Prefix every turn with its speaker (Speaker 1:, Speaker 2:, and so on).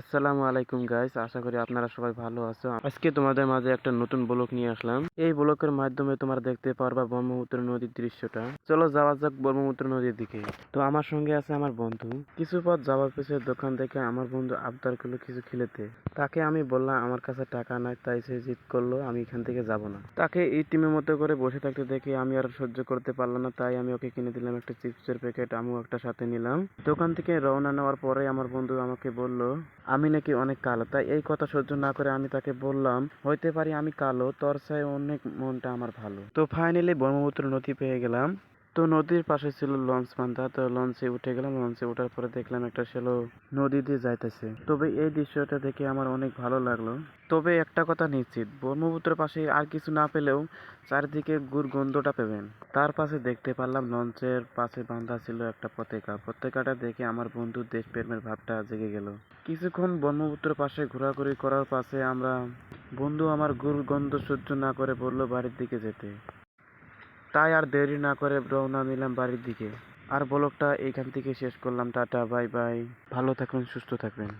Speaker 1: আসসালামু আলাইকুম গাইস, আশা করি আপনারা সবাই ভালো আছো। আজকে তোমাদের মাঝে একটা নতুন ব্লগ নিয়ে আসলাম। এই ব্লগের মাধ্যমে তোমরা দেখতে পারবা ব্রহ্মপুত্র নদীর দৃশ্যটা। চলো যাওয়া যাক ব্রহ্মপুত্র নদীর দিকে। তো আমার সঙ্গে আছে আমার বন্ধু। কিছু পথ যাওয়ার পিছনে দোকান থেকে আমার বন্ধু আবদার করলো কিছু খেলেতে। তাকে আমি বললাম আমার কাছে টাকা নাই, তাই সে জিদ করলো আমি এখান থেকে যাব না। তাকে এই টিমের মতো করে বসে থাকতে দেখে আমি আর সহ্য করতে পারলাম না, তাই আমি ওকে কিনে দিলাম একটা চিপসের প্যাকেট। আমিও একটা সাথে নিলাম। দোকান থেকে রওনা নেওয়ার পরে আমার বন্ধু আমাকে বলল আমি নাকি অনেক কালো। তাই এই কথা সহ্য না করে আমি তাকে বললাম হইতে পারি আমি কালো, তোর চেয়ে অনেক মনটা আমার ভালো। তো ফাইনালি ব্রহ্মপুত্র নদী পেয়ে গেলাম। তো নদীর পাশে ছিল লঞ্চ বান্ধা, তো লঞ্চে উঠে গেলাম। লঞ্চে ওঠার পরে দেখলাম একটা সেলো নদী দিয়ে যাইতেছে। তবে এই দৃশ্যটা দেখে আমার অনেক ভালো লাগলো। তবে একটা কথা নিশ্চিত, ব্রহ্মপুত্রের পাশে আর কিছু না পেলেও চারিদিকে গুড় গন্ধটা পাবেন। তার পাশে দেখতে পারলাম লঞ্চের পাশে বাঁধা ছিল একটা পতাকা। পতাকাটা দেখে আমার বন্ধুর দেশপ্রেমের ভাবটা জেগে গেল। কিছুক্ষণ ব্রহ্মপুত্রের পাশে ঘোরাঘুরি করার পাশে আমরা বন্ধু আমার গুড় গন্ধ সহ্য না করে বলল বাড়ির দিকে যেতে। তাই আর দেরি না করে রওনা দিলাম বাড়ির দিকে। আর ব্লগটা এইখান থেকে শেষ করলাম। টাটা, বাই বাই, ভালো থাকবেন, সুস্থ থাকবেন।